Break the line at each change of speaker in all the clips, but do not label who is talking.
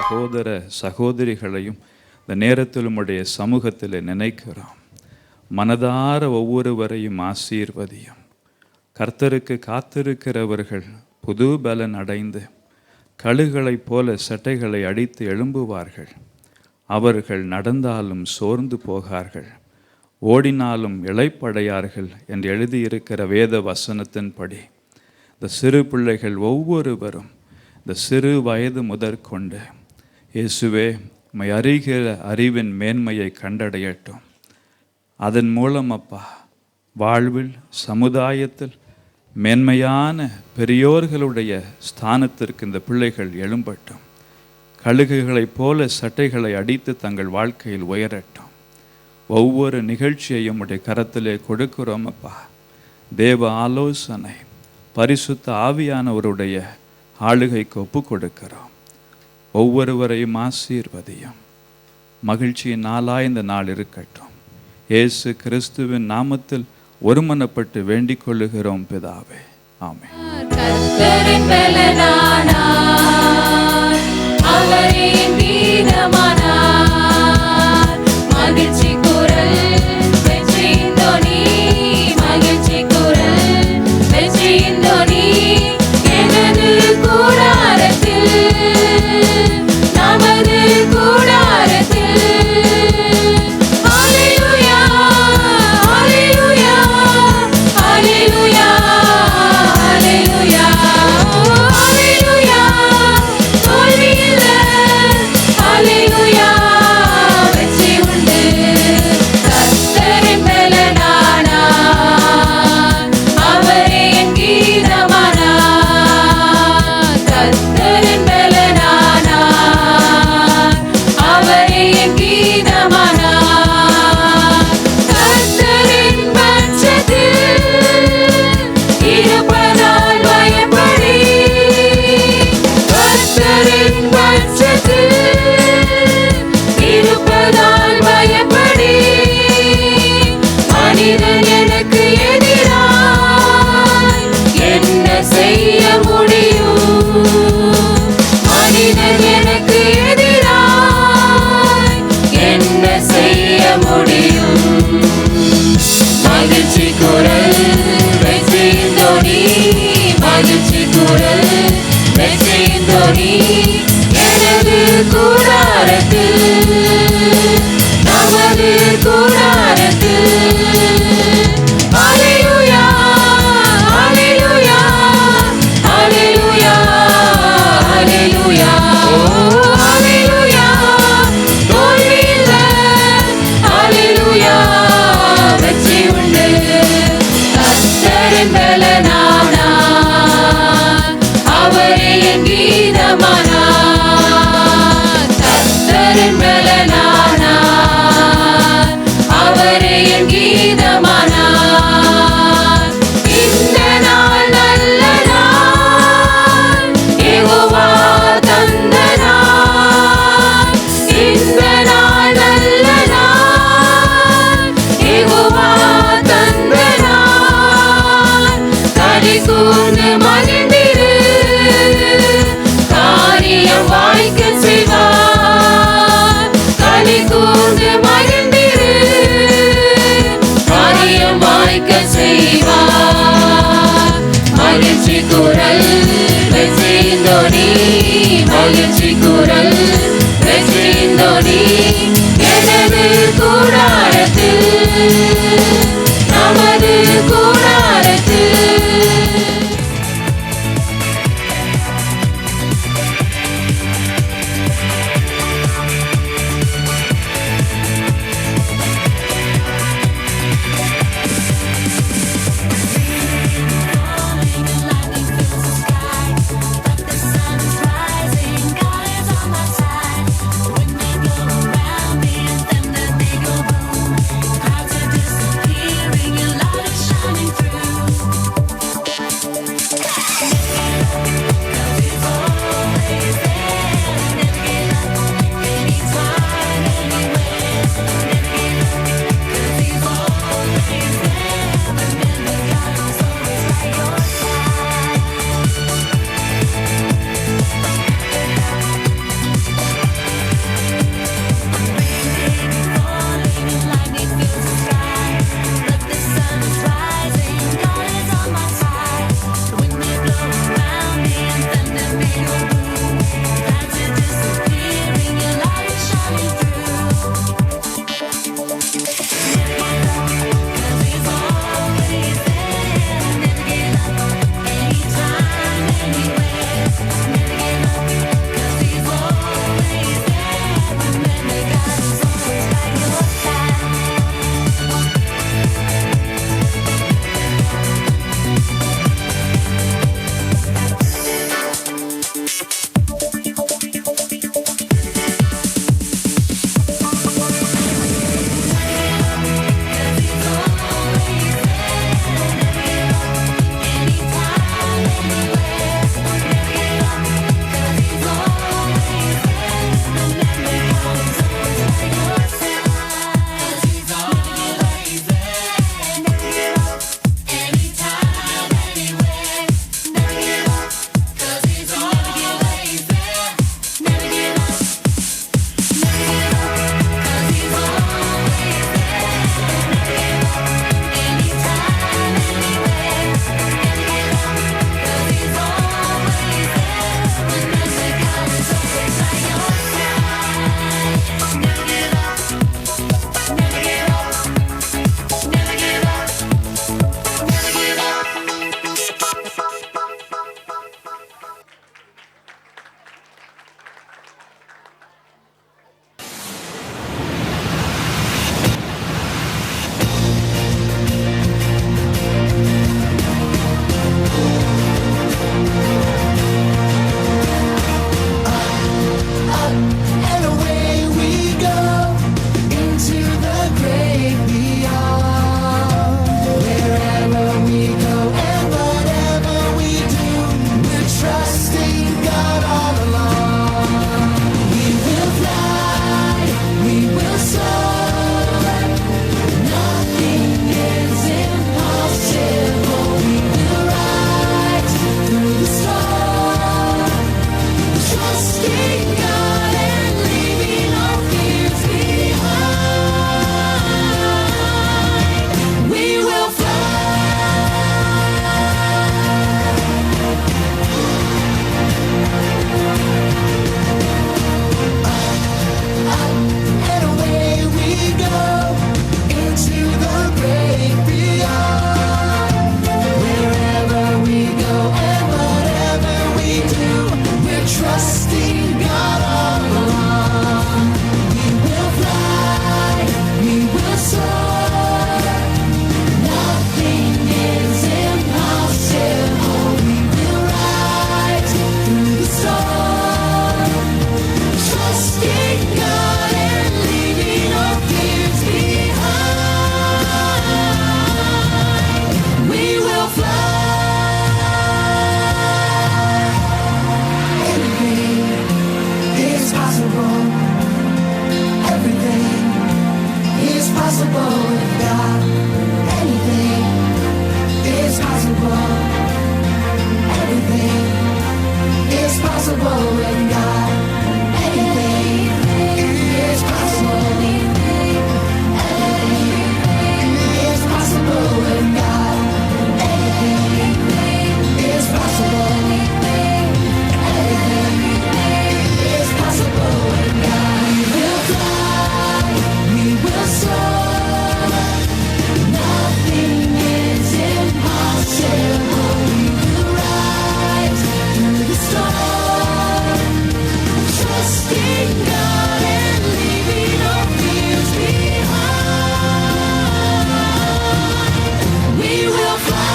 சகோதர சகோதரிகளையும் இந்த நேரத்தில் உம்முடைய சமூகத்தில் நினைக்கிறோம். மனதார ஒவ்வொருவரையும் ஆசீர்வதியும். கர்த்தருக்கு காத்திருக்கிறவர்கள் புது பலன் அடைந்து கழுகளைப் போல சட்டைகளை அடித்து எழும்புவார்கள். அவர்கள் நடந்தாலும் சோர்ந்து போகார்கள், ஓடினாலும் இளைப்படையார்கள் என்று எழுதியிருக்கிற வேத வசனத்தின்படி இந்த சிறு பிள்ளைகள் ஒவ்வொருவரும் இந்த சிறு வயது முதற்கொண்டு இயேசுவே உம்மை அறிகிற அறிவின் மேன்மையை கண்டடையட்டும். அதன் மூலம் அப்பா வாழ்வில் சமுதாயத்தில் மேன்மையான பெரியோர்களுடைய ஸ்தானத்திற்கு இந்த பிள்ளைகள் எழும்பட்டும். கழுகுகளைப் போல சட்டைகளை அடித்து தங்கள் வாழ்க்கையில் உயரட்டும். ஒவ்வொரு நிகழ்ச்சியையும் உடைய கரத்திலே கொடுக்கிறோம் அப்பா. தேவ ஆலோசனை பரிசுத்த ஆவியானவருடைய ஆளுகைக்கு ஒப்பு கொடுக்கிறோம். ஒவ்வொருவரையும் ஆசீர்வதியும். மகிழ்ச்சியின் நாளாய் இந்த நாள் இருக்கட்டும். இயேசு கிறிஸ்துவின் நாமத்தில் ஒருமனப்பட்டு வேண்டிக் கொள்ளுகிறோம் பிதாவே, ஆமென்.
கர்த்தரின் பலனானார், அவரே வீரமானார். மகிழ்ச்சி குரல் வெற்றியின் தொனி, மகிழ்ச்சி குரல் வெற்றியின் தொனி. எனது கூடாரத்தில், நமது கூடாரத்தில் ஹல்லேலூயா, ஹல்லேலூயா, ஹல்லேலூயா, ஹல்லேலூயா, ஹல்லேலூயா. தோல்வி இல்லை, ஹல்லேலூயா, வெற்றி உண்டு. கர்த்தரின் பலனானார், அவரே என் கீதமானார். கர்த்தரின் பலனானார், அவரே என் கீதமானார். கர்த்தரின் பட்சத்தில் இருப்பதால் பயப்படி, கர்த்தரின் பட்சத்தில் இருப்பதால் பயப்படி. மனிதன் எனக்கு எதிராய் என்ன செய்ய முடியும்? மனிதன் எனக்கு எதிராய் என்ன செய்ய முடியும்? மகிழ்ச்சி குரல் வெற்றியின் தொனி, மகிழ்ச்சி குரல் வெற்றியின் தொனி. எனது கூடாரத்தில், நமது கூடாரத்தில் ஹல்லேலூயா, ஹல்லேலூயா, ஹல்லேலூயா, ஹல்லேலூயா, ஹல்லேலூயா. தோல்வி இல்லை, ஹல்லேலூயா, வெற்றி உண்டு. கர்த்தரின் பலனானார், அவரே என் கீதமானார். கர்த்தரின் பலனானார், அவரே என் கீதமானார். இந்த நாள் நல்ல நாள், யெகோவா தந்த நாள். இந்த நாள் நல்ல நாள், யெகோவா தந்த நாள். களி கூர்ந்து மகிழ்ந்திரு, காரியம் வாய்க்க செய்வார். களி கூர்ந்து மகிழ்ந்திரு, காரியம் வாய்க்க செய்வார். மகிழ்ச்சி குரல் வெற்றியின் தொனி, மகிழ்ச்சி குரல் வெற்றியின் தொனி. எனது கூடாரத்தில், நமது கூடாரத்தில் rising, God is on my side. When they go around possible with God. Anything is possible. Anything is possible with God. Anything is possible. Anything is possible with God. Anything is possible. Anything is possible with God. We will fly, we will soar. Nothing is impossible. We will rise through the storm, trusting God and leaving our fears behind. We will fly.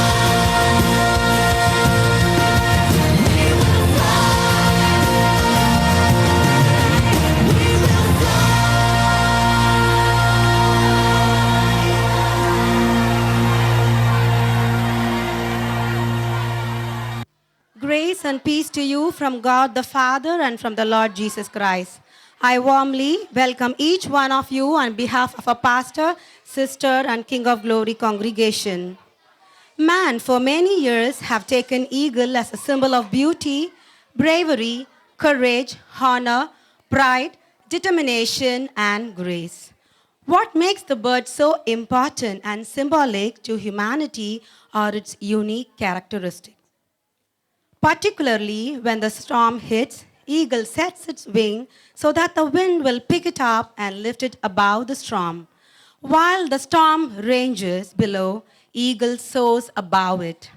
We will fly. We will
Grace and peace to you from God the Father and from the Lord Jesus Christ. I warmly welcome each one of you on behalf of our pastor, sister, and King of Glory congregation. Man for many years have taken eagle as a symbol of beauty, bravery, courage, honor, pride, determination, and grace. What makes the bird so important and symbolic to humanity are its unique characteristics. Particularly when the storm hits, eagle sets its wing so that the wind will pick it up and lift it above the storm. While the storm ranges below, eagle soars above it.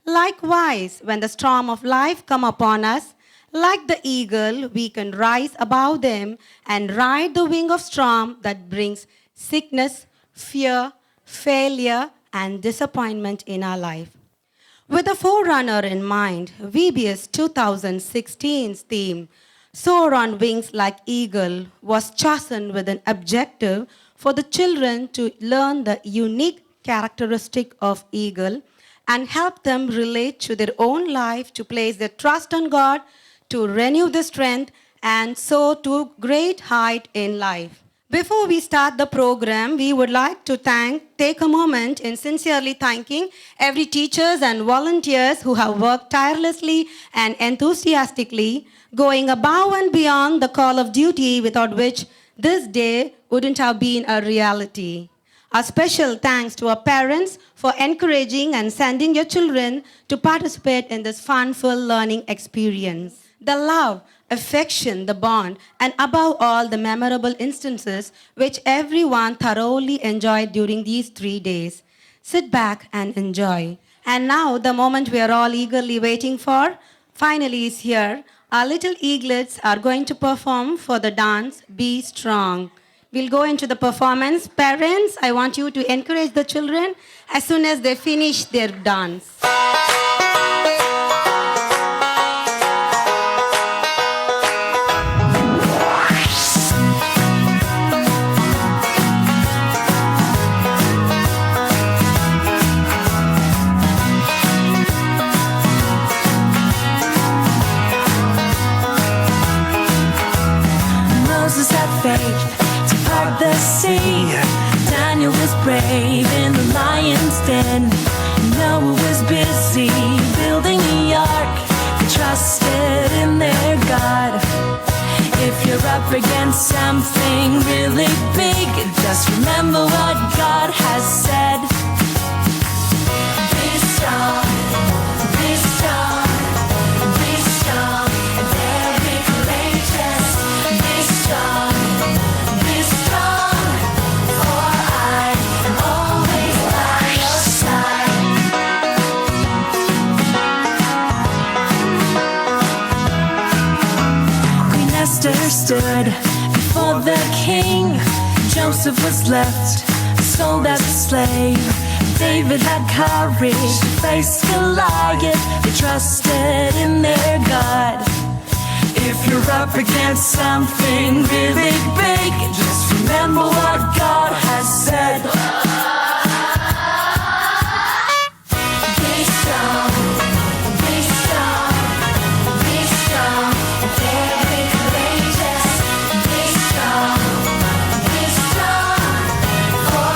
Likewise, when the storm of life come upon us, like the eagle, we can rise above them and ride the wing of storm that brings sickness, fear, failure, and disappointment in our life. With the forerunner in mind, VBS 2016's theme, Soar on Wings Like Eagle, was chosen with an objective for the children to learn the unique characteristic of eagle and help them relate to their own life, to place their trust on God, to renew their strength, and soar to great height in life. Before we start the program, we would like to take a moment in sincerely thanking every teachers and volunteers who have worked tirelessly and enthusiastically, going above and beyond the call of duty without which this day wouldn't have been a reality. A special thanks to our parents for encouraging and sending your children to participate in this fun-filled learning experience. The love, affection, the bond, and above all, the memorable instances which everyone thoroughly enjoyed during these 3 days. Sit back and enjoy. And now, the moment we are all eagerly waiting for finally is here. Our little eaglets are going to perform for the dance, Be Strong. We'll go into the performance. Parents, I want you to encourage the children as soon as they finish their dance.
Moses had faith to part the sea. Daniel was brave in the lion's den. Noah was busy building the ark. They trusted in their God. If you're up against something really big, just remember what God has said. Be strong, be strong, be strong, and very courageous. Be strong, for I am always by your side. Queen Esther stood before the king. Joseph was left, sold as a slave. David had courage to face Goliath. They trusted in their God. If you're up against something really big, just remember what God has said. Be strong, be strong, be strong, and very courageous. Be strong, for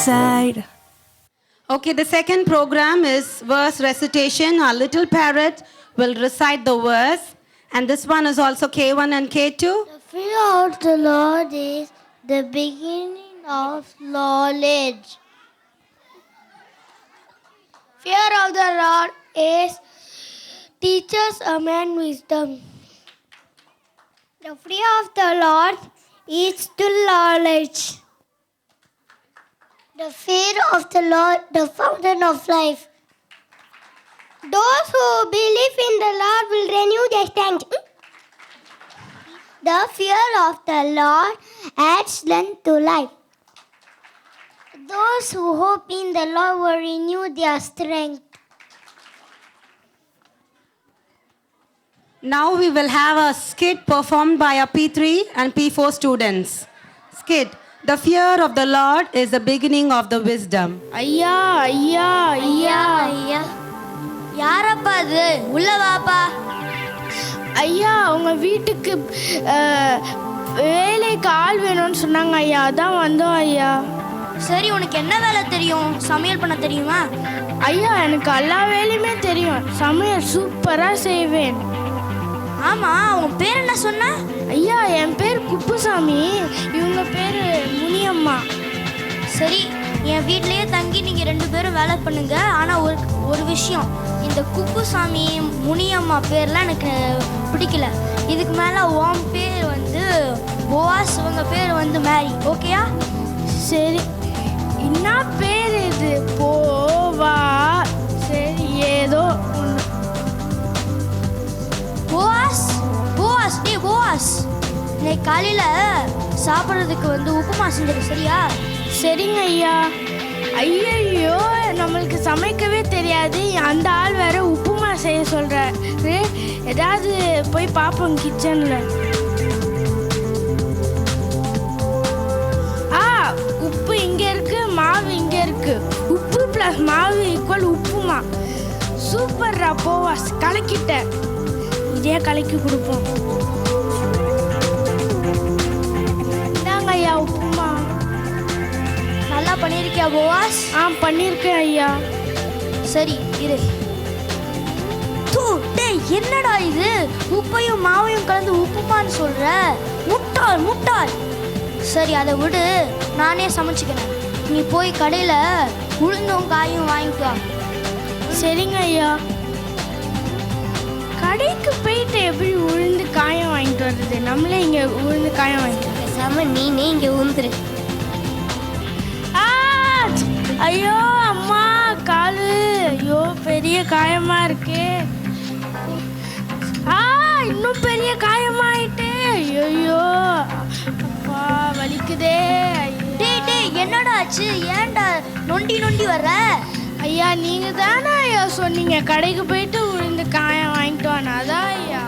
side.
Okay, the second program is verse recitation. Our little parrot will recite the verse. And this one is also K1 and K2.
The fear of the Lord is the beginning of knowledge. Fear of the Lord is teaches a man wisdom. The fear of the Lord is to knowledge. The fear of the Lord, the fountain of life. Those who believe in the Lord will renew their strength. The fear of the Lord adds strength to life. Those who hope in the Lord will renew their strength.
Now we will have a skit performed by our P3 and P4 students. Skit. The fear of the Lord is the beginning of the wisdom.
ஐயா ஐயா ஐயா ஐயா யாரப்பா அது உள்ள வாப்பா ஐயா உங்க வீட்டுக்கு வேலைக்கு ஆள் வேணும்னு சொன்னாங்க ஐயா அதான் வந்தோம் ஐயா சரி உனக்கு என்ன வேலை தெரியும் சமையல் பண்ண தெரியுமா ஐயா எனக்கு எல்லா வேலையுமே தெரியும் சமையல் சூப்பரா செய்வேன் ஆமா உன் பேர் என்ன சொன்ன ஐயா என் பேர் குப்புசாமி இவங்க பேர் முனியம்மா சரி என் வீட்லயே தங்கி நீங்க 2 பேரும் வேலை பண்ணுங்க ஆனா ஒரு விஷயம் இந்த குப்புசாமி முனியம்மா பேர்லாம் எனக்கு பிடிக்கல இதுக்கு மேல உன் பேர் வந்து போவாஸ் உங்க பேர் வந்து மேரி ஓகேயா சரி என்ன பேர் இது போவா சரி ஏதோ போவாஸ் போவாஸ் டே போவாஸ் இன்னைக்கு காலையில சாப்பிட்றதுக்கு வந்து உப்புமா செஞ்சிரு சரியா சரிங்க ஐயா ஐயோ நம்மளுக்கு சமைக்கவே தெரியாது அந்த ஆள் வேற உப்புமா செய்ய சொல்றாரு ஏதாவது போய் பார்ப்போம் கிச்சன்ல உப்பு இங்க இருக்கு மாவு இங்க இருக்கு உப்பு பிளஸ் மாவு ஈக்குவல் உப்புமா சூப்பர்ரா போவாஸ் கலக்கிட்டேன் இதே கலக்கி கொடுப்போம் இந்தாங்க ஐயா உப்புமா நல்லா பண்ணியிருக்கியா போவாஸ் பண்ணியிருக்கேன் ஐயா சரி இரு டேய் என்னடா இது உப்பையும் மாவையும் கலந்து உப்புமான்னு சொல்ற முட்டாள் முட்டாள் சரி அதை விடு நானே சமைச்சுக்கிறேன் நீ போய் கடையில் உளுந்தும் காயும் வாங்கிக்கோ சரிங்க ஐயா கடைக்கு போயிட்டு எப்படி உளுந்து காயம் வாங்கிட்டு வர்றது நம்மளே இங்கே உளுந்து காயம் வாங்கிட்டு பேசாம நீ இங்கே உளுந்துரு ஐயோ அம்மா காலு ஐயோ பெரிய காயமா இருக்கு இன்னும் பெரிய காயமாயிட்டு ஐயோ அப்பா வலிக்குதே டேய் என்னடா ஆச்சு ஏன்டா நொண்டி நொண்டி வர்ற ஐயா நீங்க தானே ஐயா சொன்னீங்க கடைக்கு போயிட்டு உளுந்து காயம் வாங்கிட்டு வானா அதான் ஐயா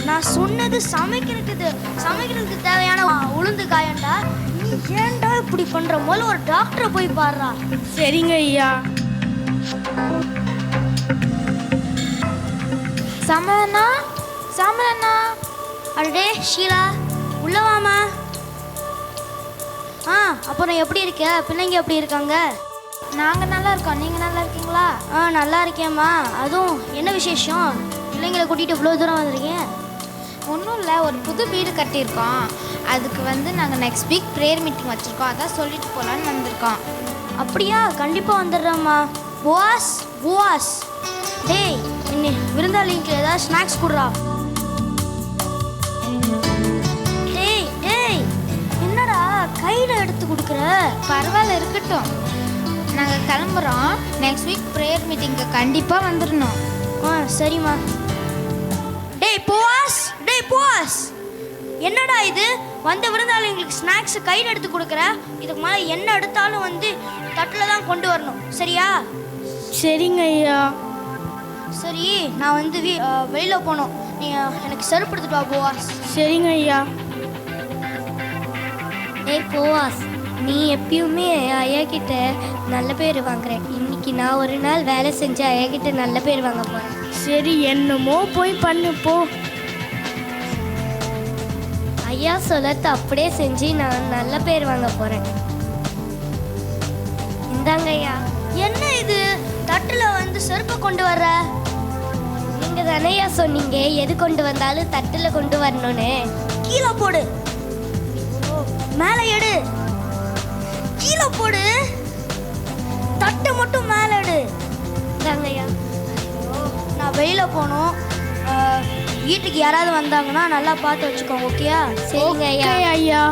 நான் சொன்னது சமைக்கிறதுக்கு தேவையான உளுந்து காயம்டா நீ ஏன்டா இப்படி பண்ற போல ஒரு டாக்டரை போய் பாருடா சரிங்க ஐயா சாமலண்ணா அடே ஷீலா உள்ளவாமா அப்புறம் எப்படி இருக்க பிள்ளைங்க எப்படி இருக்காங்க நாங்கள் நல்லா இருக்கோம் நீங்கள் நல்லா இருக்கீங்களா நல்லா இருக்கேம்மா அதுவும் என்ன விசேஷம் பிள்ளைங்களை கூட்டிகிட்டு இவ்வளோ தூரம் வந்துருக்கீங்க
ஒன்றும் இல்லை ஒரு புது வீடு கட்டியிருக்கோம் அதுக்கு வந்து நாங்கள் நெக்ஸ்ட் வீக் ப்ரேயர் மீட்டிங் வச்சுருக்கோம் அதான் சொல்லிட்டு போகலான்னு வந்திருக்கோம்
அப்படியா கண்டிப்பாக வந்துடுறேம்மா புவாஸ் டேய் இன்னி விருந்தாளிக்கு ஏதாவது ஸ்நாக்ஸ் கொடுறா டேய் என்னடா கையில் எடுத்து கொடுக்குற
பரவாயில்ல இருக்கட்டும் நாங்கள் கிளம்புறோம் நெக்ஸ்ட் வீக் ப்ரேயர் மீட்டிங்க்கு கண்டிப்பாக வந்துடணும்
சரிம்மா டேய் புவாஸ் என்னடா இது வந்த விருந்தாளிங்களுக்கு ஸ்நாக்ஸ் கையில் எடுத்து கொடுக்குற இதுக்கு மேலே என்ன எடுத்தாலும் வந்து தட்டில் தான் கொண்டு வரணும் சரியா சரிங்க ஐயா சரி நான் வந்து வெளியில் போகணும் நீ எனக்கு செருப்பு எடுத்துட்டு வா போவாஸ் சரிங்க ஐயா
ஏய் போவாஸ் நீ எப்பயுமே ஐயா கிட்ட நல்ல பேர் வாங்குற இன்னைக்கு நான் ஒரு நாள் வேலை செஞ்சு ஐயா கிட்ட நல்ல பேர் வாங்க போறேன்
சரி என்னமோ போய் பண்ணு போ
ஐயா சொல்லத்தை அப்படியே செஞ்சு நான் நல்ல பேர் வாங்க போறேன் இந்தாங்க ஐயா.
என்ன இது தட்டுல வந்து செருப்பை கொண்டு வர்ற?
நீங்க தானே ஐயா சொன்னீங்க எது கொண்டு வந்தாலும் தட்டுல கொண்டு வரணும்னு.
கீழே போடு. மேலே எடு. கீழே போடு. தட்டை மட்டும் மேலே எடு.
இந்தாங்க ஐயா.
நான் வெளியில போகணும். வீட்டுக்கு யாராவது வந்தாங்கன்னா நல்லா பார்த்து வச்சுக்கோங்க. ஓகேயா?
சரிங்க ஐயா.
ஐயா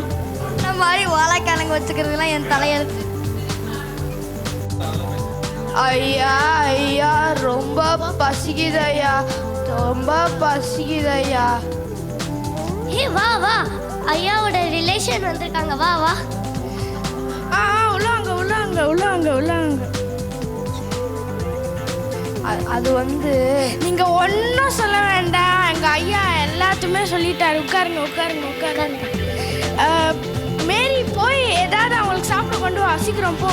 இந்த மாதிரி வாழைக்கிழங்கு வச்சுக்கிறதுலாம் என் தலையெழுத்து.
ஐயா ஐயா ரொம்ப பசிக்குது ஐயா, ரொம்ப பசிக்குது ஐயா.
ஹே வா வா, ஐயாவோட ரிலேஷன் வந்திருக்காங்க, வா வா.
உள்ளாங்க உள்ளாங்க உள்ளாங்க உள்ளாங்க. அது வந்து
நீங்க ஒன்றும் சொல்ல வேண்டாம், எங்க ஐயா எல்லாத்துமே சொல்லிட்டாரு. உட்காருங்க உட்காருங்க உட்காருங்க. மேரி போய் ஏதாவது அவங்களுக்கு சாப்பிட கொண்டு வா, சீக்கிரம் போ.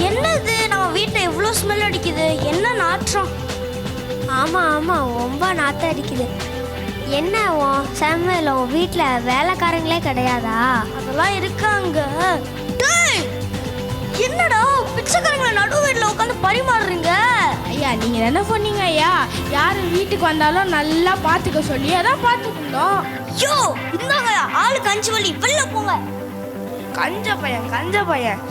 என்னது நம்ம வீட்டில் எவ்வளோ ஸ்மெல் அடிக்குது, என்ன நாற்றம்?
ஆமாம் ஆமாம், ரொம்ப நாற்றம் அடிக்குது. என்ன உன் சமையல் உன் வீட்டில் வேலைக்காரங்களே கிடையாதா?
அதெல்லாம் இருக்காங்க. என்னடா பிச்சைக்காரங்களை நடு வீட்டில் உட்காந்து பரிமாறுறீங்க?
ஐயா நீங்க என்ன சொன்னீங்க ஐயா, யாரு வீட்டுக்கு வந்தாலும் நல்லா பார்த்துக்க சொல்லி அதான் பார்த்துக்கிட்டோம்.
யோ இந்தாங்க ஆளுக்கு 5 வழி, வெளில போங்க.
கஞ்ச பையன்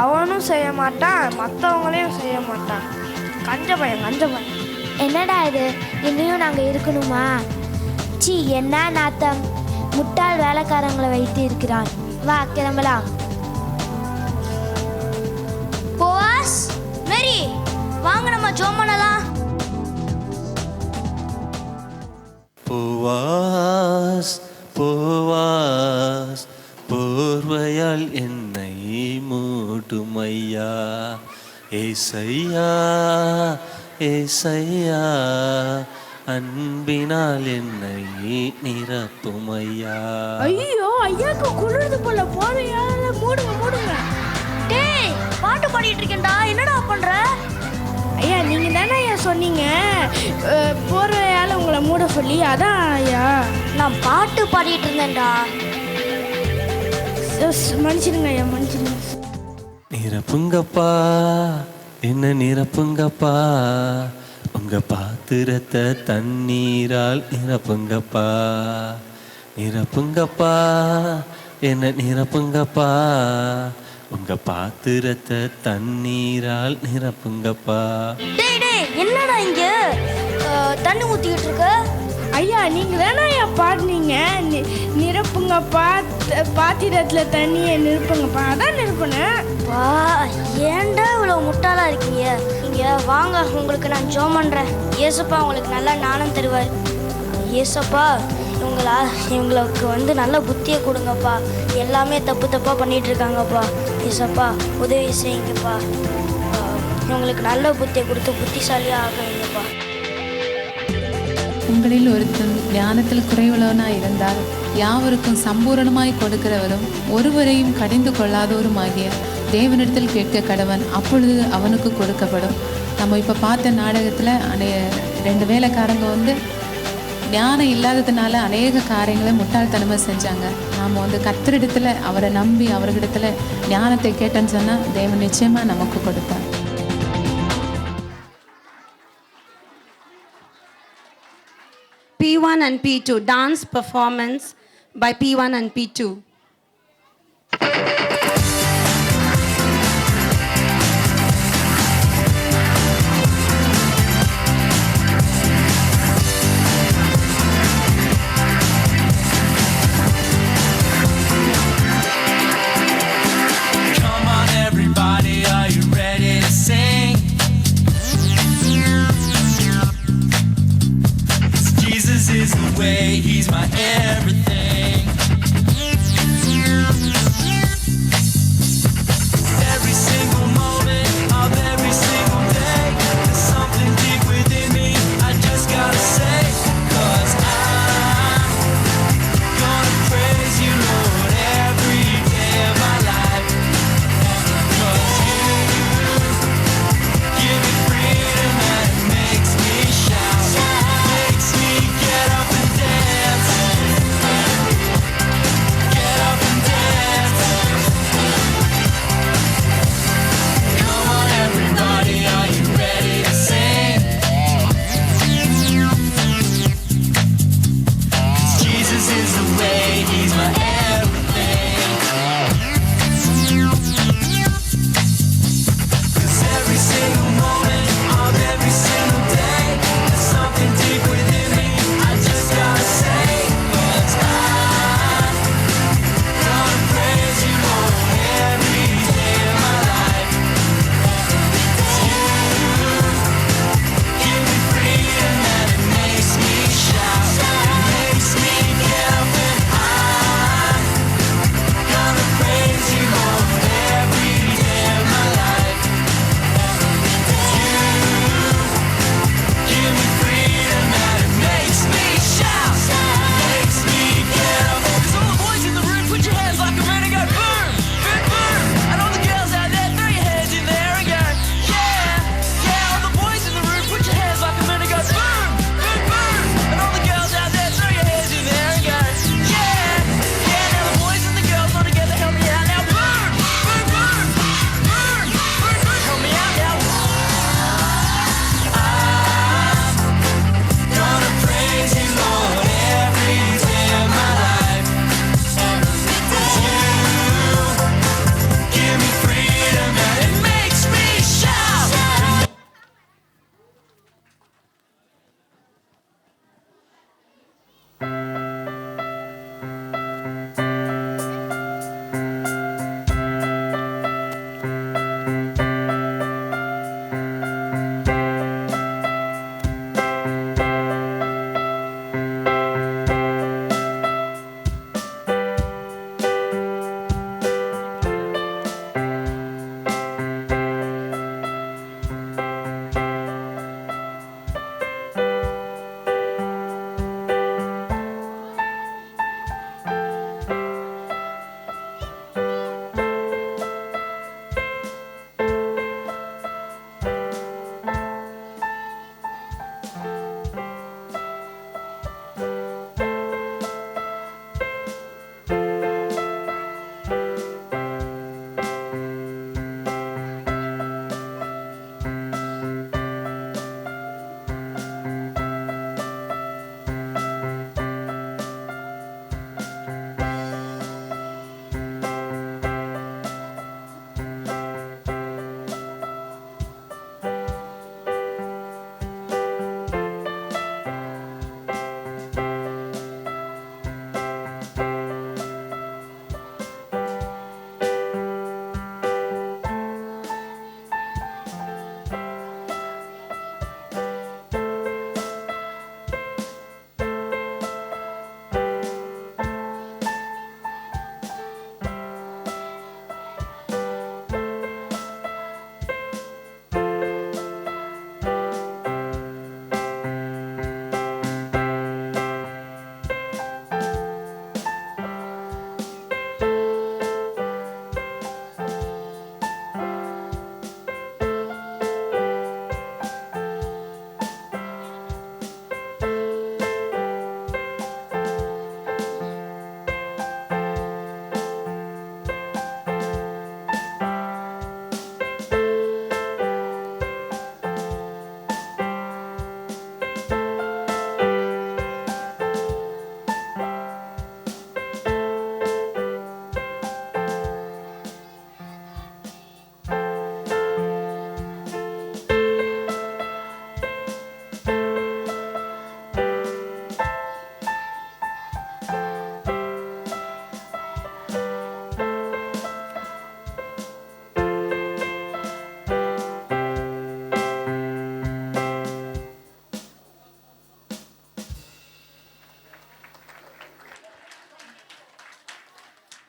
அவனும் செய்ய மாட்டான், மற்றவங்களையும் செய்ய மாட்டான். கஞ்ச பையன்.
என்னடா இது, இன்னும் நாங்கள் இருக்கணுமா? சி என்ன நாத்தம், முட்டாள் வேலைக்காரங்களை வைத்து இருக்கிறான். வா கிளம்பலாம்.
போவாஸ், மேரி வாங்க நம்ம ஜோம் பண்ணலாம்.
பூவாஸ் பூவாஸ் போர்வையால் என்னை மூடுமையா, ஏசையா ஏசையா அன்பினால் என்னை நிரப்புமையா.
ஐயோ ஐயாக்கு குளிர்ந்து போல, போதையா மூடுங்க.
டேய் பாட்டு பாடிட்டு இருக்கேன்டா, என்னடா பண்ற?
ஐயா நீங்க தானே ஐயா சொன்னீங்க போர்வையால உங்களை மூட சொல்லி, அதான் ஐயா
நான் பாட்டு பாடிட்டு இருந்தேன்டா.
மன்னிச்சிடுங்க ஐயா, மன்னிச்சிடுங்க.
நிரப்புங்கப்பா என்ன நிரப்புங்கப்பா, உங்க பாத்திரத்தை தண்ணீரால் நிரப்புங்கப்பா. நிரப்புங்கப்பா என்ன நிரப்புங்கப்பா, உங்க பாத்திரத்தை தண்ணீரால் நிரப்புங்கப்பா.
டேய் டேய் என்னடா இங்க தண்ணி ஊத்திக்கிட்டு இருக்க?
ஐயா நீங்க தானே ஐயா பாடினீங்க, நிரப்புங்க பாத்திரத்துல தண்ணியை நிரப்புங்கப்பா, அதான் நிரப்புனேன்.
வா ஏன்டா இவ்வளோ முட்டாளா இருக்கீங்க? இங்க வாங்க, உங்களுக்கு நான் ஜோம் பண்றேன். ஏசப்பா உங்களுக்கு நல்ல ஞானம் தருவார். ஏசப்பா இவங்களுக்கு வந்து நல்ல புத்தியை கொடுங்கப்பா, எல்லாமே தப்பாக பண்ணிட்டு இருக்காங்கப்பா. ஏசப்பா உதவி செய்யுங்கப்பா, இவங்களுக்கு நல்ல புத்தியை கொடுத்து புத்திசாலியாக ஆகுங்கப்பா.
உங்களில் ஒருத்தன் ஞானத்தில் குறைவுள்ளவனாய் இருந்தால் யாவருக்கும் சம்பூரணமாய் கொடுக்கிறவரும் ஒருவரையும் கடிந்து கொள்ளாதவருமாகிய தேவனிடத்தில் கேட்க கடவன், அப்பொழுது அவனுக்கு கொடுக்கப்படும். நம்ம இப்போ பார்த்த நாடகத்தில் 2 வேலைக்காரங்க வந்து ஞானம் இல்லாததுனால அநேக காரியங்களை முட்டாள்தனமாக செஞ்சாங்க. நாம் வந்து கர்த்தரிடத்தில் அவரை நம்பி அவர்களிடத்துல ஞானத்தை கேட்டேன்னு சொன்னால் தேவன் நிச்சயமாக நமக்கு கொடுப்பார்.
P1 and P2 dance performance by P1 and P2.
Come on everybody, are you ready to sing? Jesus is the way, he's my everything.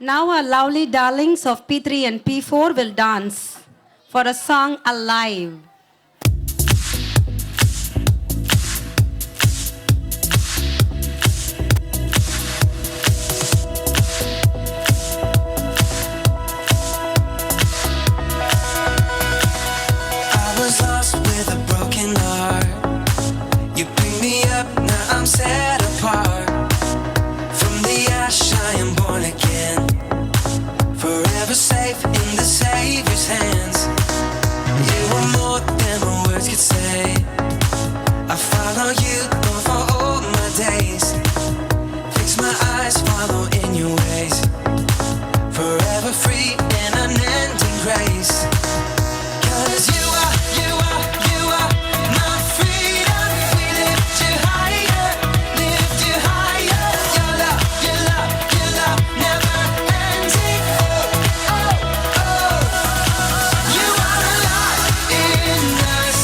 Now our lovely darlings of P3 and P4 will dance for a song Alive.
I was lost with a broken heart. You picked me up, now I'm set apart. From the ash I am born again, forever safe in the Savior's hands. You are more than my words could say. I follow you for all my days. Fix my eyes, follow in your ways. Forever free in unending grace. 'Cause you are my freedom. We lift you higher, lift you higher. Your love, your love, your love, never ending. Oh, oh, oh. You are alive in us.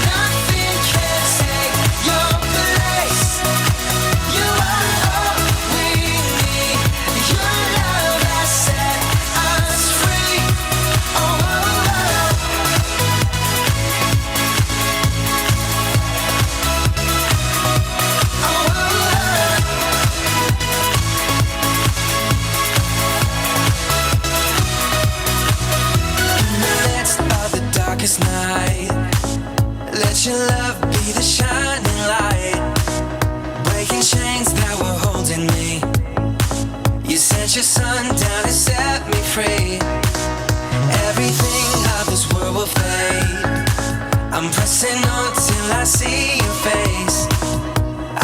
Nothing can take your place. You are all we need. Your love has set us free. Oh, oh, oh. In the midst of the darkest night, let your love be the shining light, breaking chains that were holding me. You sent your son down to set me free. Everything of this world will fade. I'm pressing on till I see your face.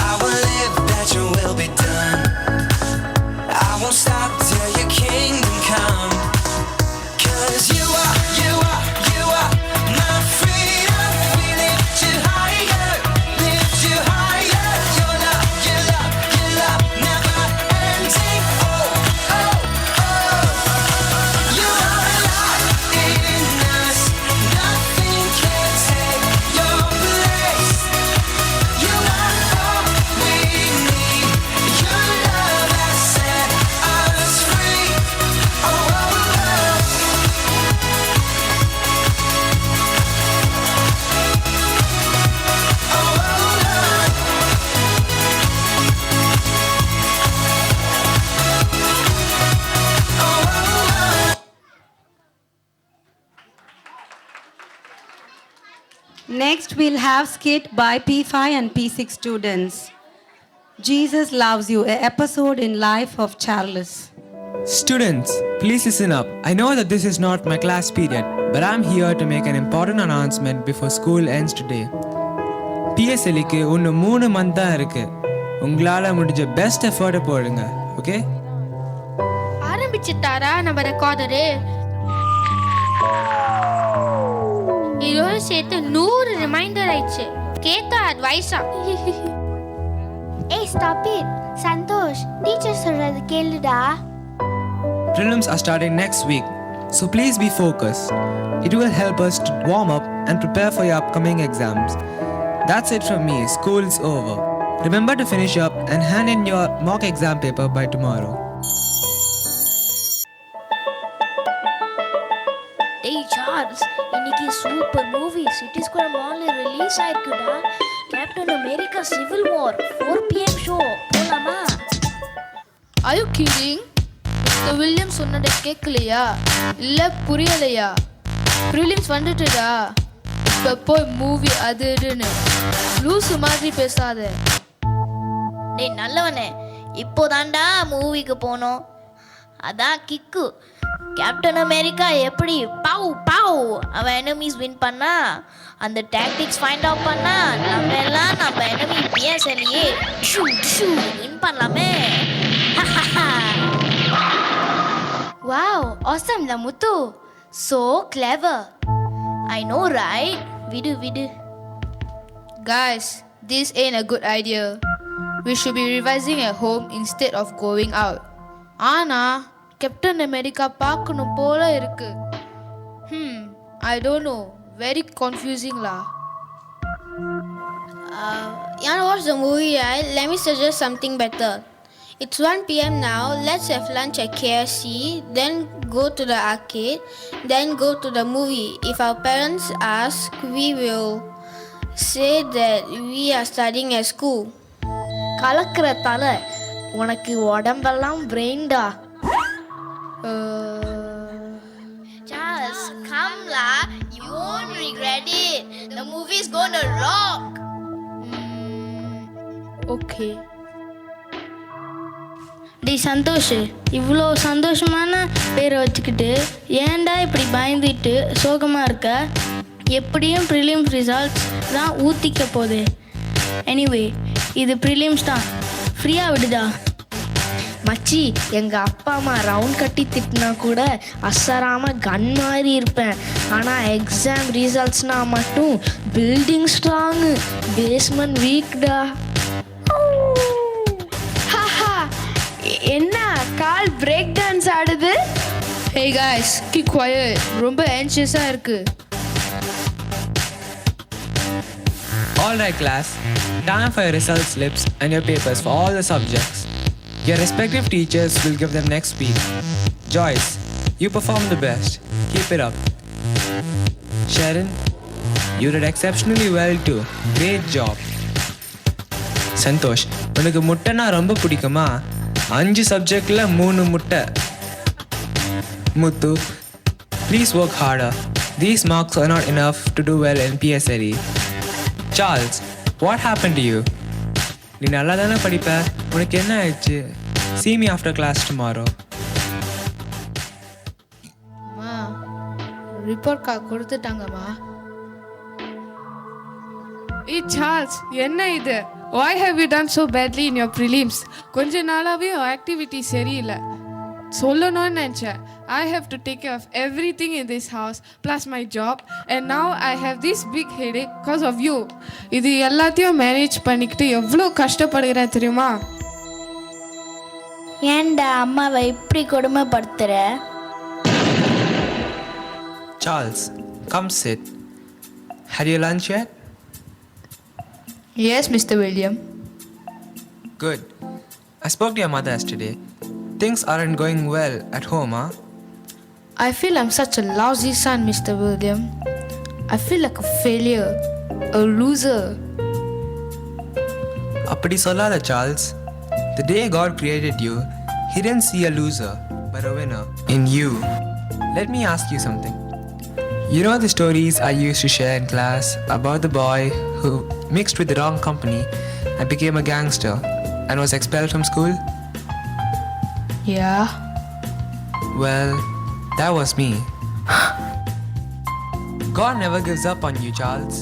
I will live that your will be done. I won't stop till your kingdom come. 'Cause you are my freedom. We lift you higher, lift you higher. Your love, your love, your love, never ending. Oh, oh, oh. You are alive in us. Nothing can take your place. You are all we need. Your love has set us free. Oh, oh, oh.
Next, we'll have skit by P5 and P6 students. Jesus Loves You, an episode in life of Charles.
Students, please listen up. I know that this is not my class period, but I'm here to make an important announcement before school ends today. PSLக்கு இன்னும் 3 month தான் இருக்கு. உங்களால முடிஞ்ச best effort போடுங்க, okay?
ஆரம்பிச்சிட்டாரா நம்ம recorder? இதோட சேர்த்து 100 reminder ஆயிடுச்சு. கேட்ட அட்வைஸா?
ஏய் ஸ்டாப் இட் சந்தோஷ், டீச்சர் சொல்றது கேளுடா.
Prelims are starting next week, so please be focused. It will help us to warm up and prepare for your upcoming exams. That's it from me. School's over. Remember to finish up and hand in your mock exam paper by tomorrow.
டேய் Charles, இன்னைக்கு super movie city square மால்ல release ஆயிருக்குடா. Captain America Civil War 4 PM show போலாமா?
Are you kidding? Mr. Williams சொன்னதை கேட்கலையா? இல்லை புரியலையா? Prelims வந்துட்டுடா. இப்போ போய் மூவி அது இதுன்னு லூசு மாதிரி பேசாத.
டேய் நல்லவனே, இப்போதான்டா மூவிக்கு போனோம். அதான் கிக்கு. கேப்டன் அமெரிக்கா எப்படி பாவ் பாவ் அவன் எனிமீஸ் வின் பண்ணா, அந்த டாக்டிக்ஸ் ஃபைண்ட் அவுட் பண்ணா, நம்ம எல்லாம் நம்ம எனிமி பிஎஸ்எல்ஏ வின் பண்ணலாமே.
வாவ் ஆசம் ல முத்து, so clever.
I know right? விடு.
Guys, this ain't a good idea. We should be revising at home instead of going out. ஆனா கேப்டன் அமெரிக்கா பார்க்கணும் போல இருக்கு. I don't know. Very confusing lah.
You want to watch the movie, right? Let me suggest something better.
It's 1 p.m. now. Let's have lunch at KFC, then go to the arcade, then go to the movie. If our parents ask, we will say that we are studying at school.
கலக்கிற தலை உனக்கு உடம்பெல்லாம் பிரெயின்டா.
Charles, come lah. You won't regret it. The movie's gonna rock.
Okay. டேய் சந்தோஷ், இவ்வளோ சந்தோஷமான பேரை வச்சுக்கிட்டு ஏன்டா இப்படி பயந்துட்டு சோகமாக இருக்க? எப்படியும் ப்ரிலிம்ஸ் ரிசல்ட்ஸ் தான் ஊற்றிக்க போகுது. எனிவே இது ப்ரிலிம்ஸ் தான், ஃப்ரீயாக விடுதா. மச்சி, எங்கள் அப்பா அம்மா ரவுண்ட் கட்டி திட்டினா கூட அசராமல் கன் மாதிரி இருப்பேன். ஆனால் எக்ஸாம் ரிசல்ட்ஸ்னால் மட்டும் பில்டிங் ஸ்ட்ராங்கு, பேஸ்மெண்ட் வீக்டா. என்ன கால் பிரேக் டான்ஸ் ஆடுது?
Hey guys, keep quiet. ரொம்ப anxious-ஆ இருக்கு.
All right, class. Time for your result slips and your papers for all the subjects. Your respective teachers will give them next week. Joyce, you performed the best. Keep it up. Sharon, you did exceptionally well too. Great job. Santhosh, உனக்கு முட்டைனா ரொம்ப பிடிக்குமா? 5 சப்ஜெக்டில் 3 முட்டை. முத்து, please work harder. These marks are not enough to do well in PSLE. Charles, what happened to you? நீ நல்லா தானே படிப்ப, உனக்கு என்ன ஆயிடுச்சு? See me after class tomorrow.
அம்மா, ரிப்போர்ட் கார்டு கொடுத்துட்டாங்கம்மா.
Hey Charles, என்ன இது? Why have you done so badly in your prelims? கொஞ்ச நாளாவே ஆக்டிவிட்டி சரியில்லை. சொல்லணும்னு நினச்சேன். I have to take care of everything in this house plus my job and now I have this big headache because of you. இது எல்லாத்தையும் manage பண்ணிக்கிட்டு எவ்வளோ கஷ்டப்படுகிறேன் தெரியுமா?
ஏன்டா அம்மாவை இப்படி கொடுமைப்படுத்துற?
Charles, come sit. Had you lunch yet?
Yes, Mr. William.
Good. I spoke to your mother yesterday. Things aren't going well at home, huh?
I feel I'm such a lousy son, Mr. William. I feel like a failure, a loser.
அப்படி சொல்லாத Charles. The day God created you, He didn't see a loser, but a winner in you. Let me ask you something. You know the stories I used to share in class about the boy who mixed with the wrong company and became a gangster and was expelled from school?
Yeah.
Well, that was me. God never gives up on you, Charles.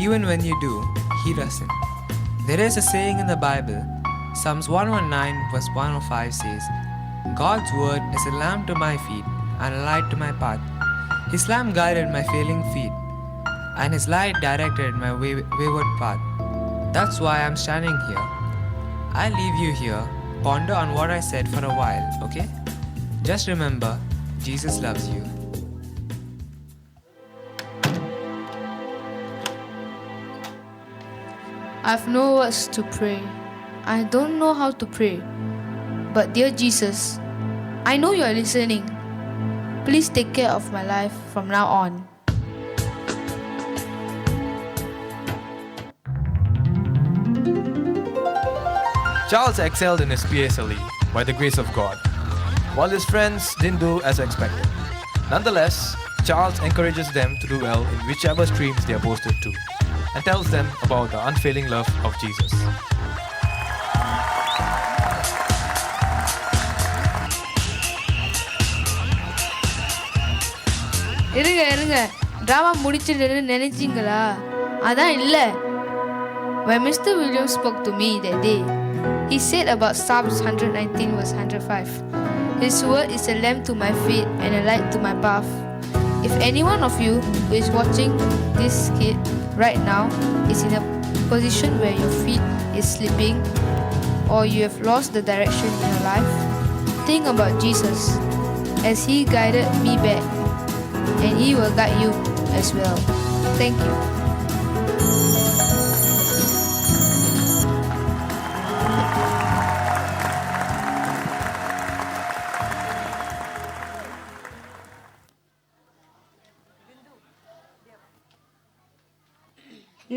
Even when you do, He doesn't. There is a saying in the Bible, Psalms 119 verse 105 says, God's word is a lamp to my feet and a light to my path. His lamp guided my failing feet, and His light directed my wayward path. That's why I'm standing here. I leave you here. Ponder on what I said for a while, okay? Just remember, Jesus loves you.
I've no words to pray. I don't know how to pray. But dear Jesus, I know you're listening. Please take care of my life from now on.
Charles excelled in his PSLE by the grace of God, while his friends didn't do as expected. Nonetheless, Charles encourages them to do well in whichever streams they are posted to, and tells them about the unfailing love of Jesus.
இருங்க drama முடிச்சிடுன்னு நினைச்சிங்களா? அதான் இல்லை. When Mr. Williams spoke to me that day, he said about Psalms 119 verse 105, His word is a lamp to my feet and a light to my path. If any one of you who is watching this kid right now is in a position where your feet is slipping or you have lost the direction in your life, think about Jesus as He guided me back, and He will guide you as well. Thank you.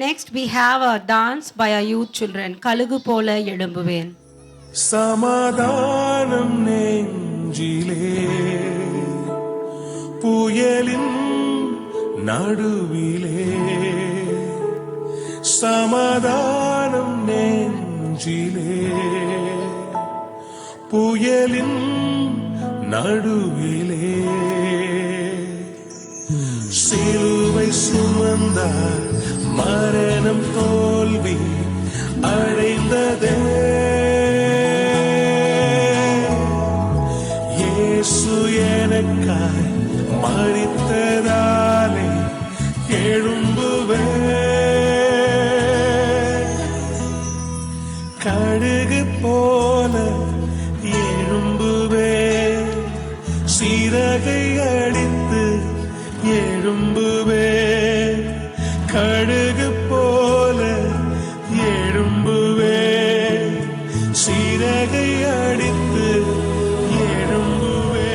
Next, we have a dance by our youth children. Kalugu Pola Yedumbuven.
சமாதானம் நெஞ்சிலே புயலின் நடுவிலே சமாதானம் நெஞ்சிலே புயலின் நடுவிலே சிலுவை சுமந்தார் மரணம் தோல்வி அடைந்ததே இயேசு எனக்காய் மரித்ததாலே எழும்புவே கடுகு போல எழும்புவே சிறகை அடித்து எழும்புவே கடுகு போல எழும்புவே சிறகை அடித்து எழும்புவே.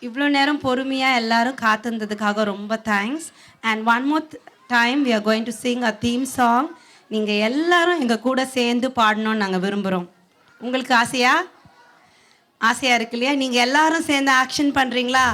இவ்வளோ நேரம் பொறுமையாக எல்லாரும் காத்திருந்ததுக்காக ரொம்ப thanks. And one more time we are going to sing a theme song. நீங்கள் எல்லாரும் எங்கள் கூட சேர்ந்து பாடணும்னு நாங்கள் விரும்புகிறோம். உங்களுக்கு ஆசையாக இருக்கு இல்லையா? நீங்கள் எல்லாரும் சேர்ந்து ஆக்ஷன் பண்ணுறீங்களா?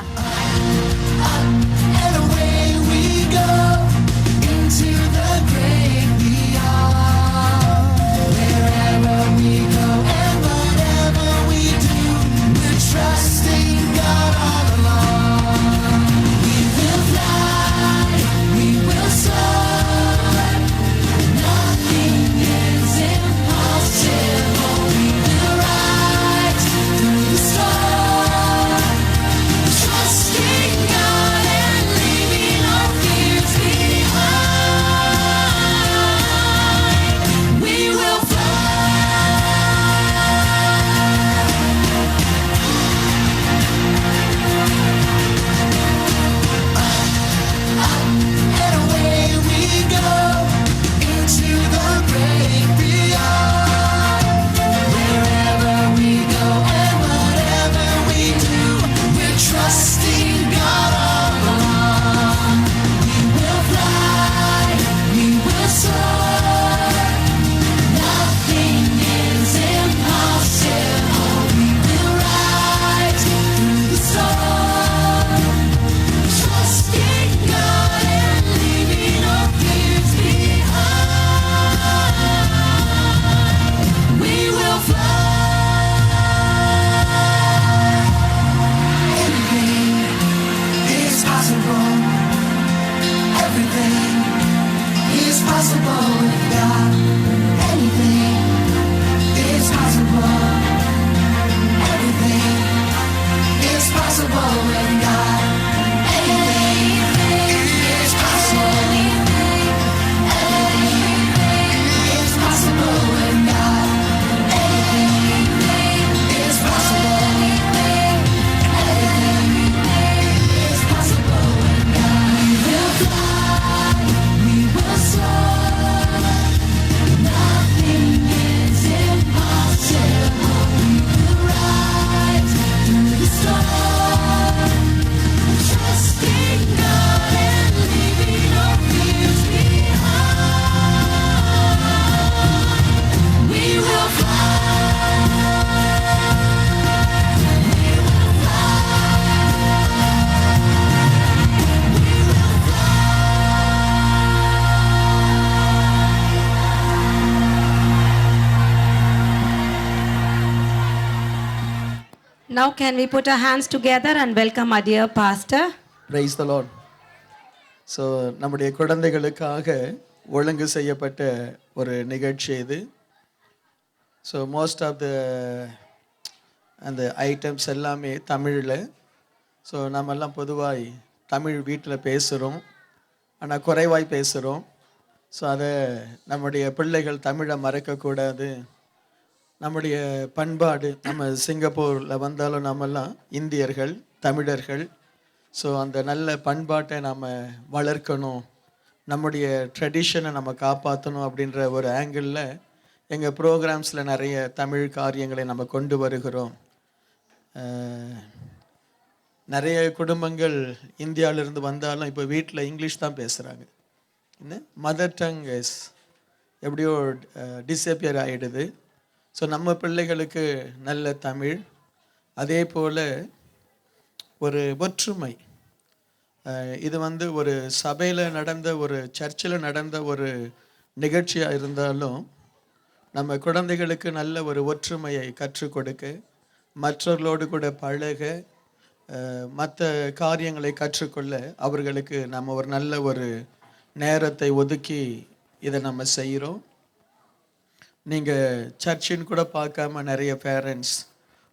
Now can we put our hands together and welcome our dear pastor?
Praise the Lord. So நம்முடைய குழந்தைகளுக்காக ஒழுங்கு செய்யப்பட்ட ஒரு நிகழ்ச்சி இது. ஸோ மோஸ்ட் ஆஃப் அந்த ஐட்டம்ஸ் எல்லாமே தமிழில். ஸோ நம்மெல்லாம் பொதுவாக தமிழ் வீட்டில் பேசுகிறோம், ஆனால் குறைவாய் பேசுகிறோம். ஸோ அதை நம்முடைய பிள்ளைகள் தமிழை மறக்கக்கூடாது. நம்முடைய பண்பாடு, நம்ம சிங்கப்பூரில் வந்தாலும் நம்மெல்லாம் இந்தியர்கள், தமிழர்கள். ஸோ அந்த நல்ல பண்பாட்டை நாம் வளர்க்கணும், நம்முடைய ட்ரெடிஷனை நம்ம காப்பாற்றணும் அப்படின்ற ஒரு ஆங்கிளில் எங்கள் ப்ரோக்ராம்ஸில் நிறைய தமிழ் காரியங்களை நம்ம கொண்டு வருகிறோம். நிறைய குடும்பங்கள் இந்தியாவிலிருந்து வந்தாலும் இப்போ வீட்டில் இங்கிலீஷ் தான் பேசுகிறாங்க. என்ன மதர் டங் இஸ் எப்படியோ டிஸப்பியர் ஆகிடுது. ஸோ நம்ம பிள்ளைகளுக்கு நல்ல தமிழ், அதே போல் ஒரு ஒற்றுமை. இது ஒரு சபையில் நடந்த, ஒரு சர்ச்சில் நடந்த ஒரு நிகழ்ச்சியாக இருந்தாலும் நம்ம குழந்தைகளுக்கு நல்ல ஒரு ஒற்றுமையை கற்றுக் கொடுக்க, மற்றவர்களோடு கூட பழக, மற்ற காரியங்களை கற்றுக்கொள்ள அவர்களுக்கு நம்ம ஒரு நல்ல ஒரு நேரத்தை ஒதுக்கி இதை நம்ம செய்கிறோம். நீங்கள் சர்ச்சின்னு கூட பார்க்காம நிறைய பேரண்ட்ஸ்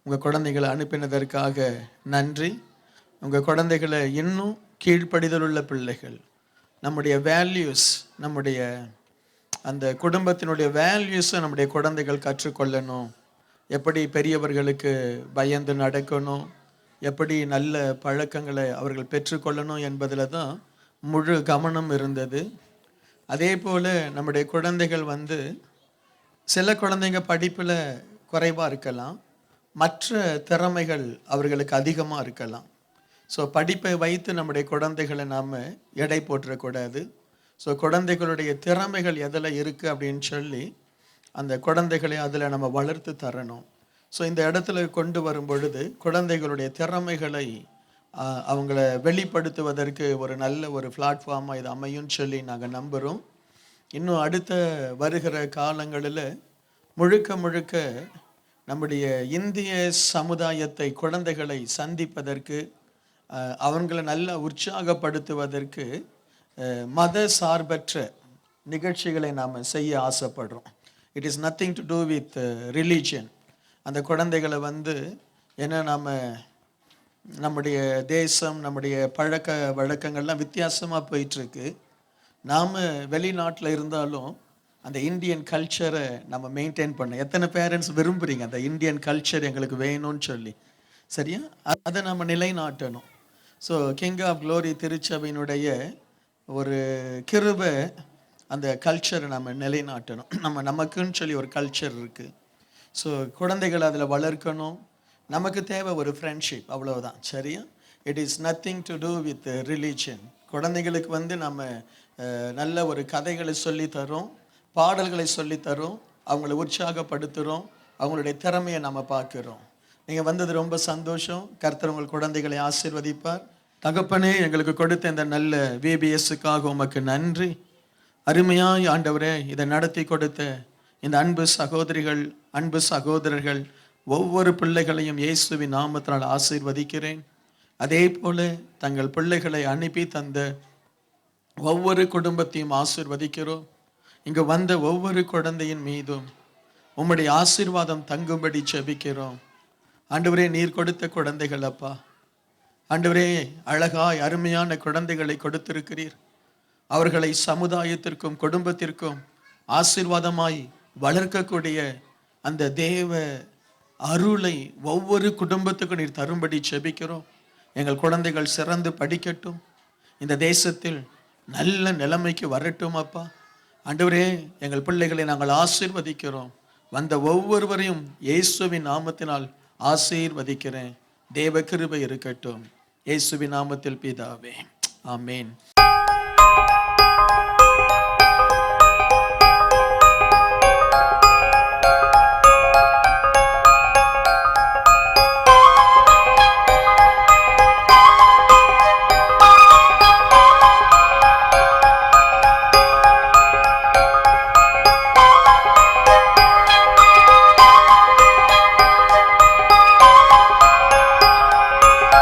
உங்கள் குழந்தைகளை அனுப்பினதற்காக நன்றி. உங்கள் குழந்தைகளை இன்னும் கீழ்ப்படிதல் உள்ள பிள்ளைகள், நம்முடைய வேல்யூஸ், நம்முடைய அந்த குடும்பத்தினுடைய வேல்யூஸை நம்முடைய குழந்தைகள் கற்றுக்கொள்ளணும். எப்படி பெரியவர்களுக்கு பயந்து நடக்கணும், எப்படி நல்ல பழக்கங்களை அவர்கள் பெற்றுக்கொள்ளணும் என்பதில் தான் முழு கவனம் இருந்தது. அதே போல் நம்முடைய குழந்தைகள் சில குழந்தைங்க படிப்பில் குறைவாக இருக்கலாம், மற்ற திறமைகள் அவர்களுக்கு அதிகமாக இருக்கலாம். ஸோ படிப்பை வைத்து நம்முடைய குழந்தைகளை நாம் எடை போட்டுறக்கூடாது. ஸோ குழந்தைகளுடைய திறமைகள் எதில் இருக்குது அப்படின்னு சொல்லி அந்த குழந்தைகளை அதில் நம்ம வளர்த்து தரணும். ஸோ இந்த இடத்துல கொண்டு வரும் பொழுது குழந்தைகளுடைய திறமைகளை அவங்கள வெளிப்படுத்துவதற்கு ஒரு நல்ல ஒரு பிளாட்ஃபார்மாக இது அமையும்னு சொல்லி நாங்கள் நம்புகிறோம். இன்னும் அடுத்த வருகிற காலங்களில் முழுக்க நம்முடைய இந்திய சமுதாயத்தை, குழந்தைகளை சந்திப்பதற்கு, அவங்களை நல்லா உற்சாகப்படுத்துவதற்கு மத சார்பற்ற நிகழ்ச்சிகளை நாம் செய்ய ஆசைப்படுறோம். It is nothing to do with religion. அந்த குழந்தைகளை ஏன்னா நம்முடைய தேசம், நம்முடைய பழக்க வழக்கங்கள்லாம் வித்தியாசமாக போயிட்டுருக்கு. நாம் வெளிநாட்டில் இருந்தாலும் அந்த இந்தியன் கல்ச்சரை நம்ம மெயின்டைன் பண்ண எத்தனை பேரண்ட்ஸ் விரும்புகிறீங்க? அந்த இந்தியன் கல்ச்சர் எங்களுக்கு வேணும்னு சொல்லி, சரியா? அதை நம்ம நிலைநாட்டணும். ஸோ கிங் ஆஃப் க்ளோரி திருச்சபையினுடைய ஒரு கிருபை, அந்த கல்ச்சரை நம்ம நிலைநாட்டணும். நமக்குன்னு சொல்லி ஒரு கல்ச்சர் இருக்குது. ஸோ குழந்தைகள் அதில் வளர்க்கணும். நமக்கு தேவை ஒரு ஃப்ரெண்ட்ஷிப், அவ்வளோதான், சரியா? It is nothing to do with religion. குழந்தைகளுக்கு நம்ம நல்ல ஒரு கதைகளை சொல்லித்தரோம், பாடல்களை சொல்லித்தரோம், அவங்கள உற்சாகப்படுத்துகிறோம், அவங்களுடைய திறமையை நம்ம பார்க்குறோம். நீங்கள் வந்தது ரொம்ப சந்தோஷம். கர்த்தர் உங்கள் குழந்தைகளை ஆசீர்வதிப்பார். தகப்பனே, எங்களுக்கு கொடுத்த இந்த நல்ல VBSக்காக உமக்கு நன்றி. அருமையாய் ஆண்டவரே, இதை நடத்தி கொடுத்த இந்த அன்பு சகோதரிகள், அன்பு சகோதரர்கள் ஒவ்வொரு பிள்ளைகளையும் இயேசுவின் நாமத்தினால் ஆசீர்வதிக்கிறேன். அதே போல தங்கள் பிள்ளைகளை அனுப்பி தந்த ஒவ்வொரு குடும்பத்தையும் ஆசீர்வதிக்கிறோம். இங்கு வந்த ஒவ்வொரு குழந்தையின் மீதும் உம்முடைய ஆசீர்வாதம் தங்கும்படி ஜெபிக்கிறோம். ஆண்டவரே, நீர் கொடுத்த குழந்தைகள் அப்பா, ஆண்டவரே, அழகாய் அருமையான குழந்தைகளை கொடுத்திருக்கிறீர். அவர்களை சமுதாயத்திற்கும் குடும்பத்திற்கும் ஆசீர்வாதமாய் வளர்க்கக்கூடிய அந்த தேவ அருளை ஒவ்வொரு குடும்பத்துக்கும் நீர் தரும்படி ஜெபிக்கிறோம். எங்கள் குழந்தைகள் சிறந்து படிக்கட்டும், இந்த தேசத்தில் நல்ல நிலைமைக்கு வரட்டும் அப்பா. ஆண்டவரே, எங்கள் பிள்ளைகளை நாங்கள் ஆசீர்வதிக்கிறோம். வந்த ஒவ்வொருவரையும் இயேசுவின் நாமத்தினால் ஆசீர்வதிக்கிறேன். தேவ கிருபை இருக்கட்டும். இயேசுவின் நாமத்தில் பிதாவே, ஆமேன்.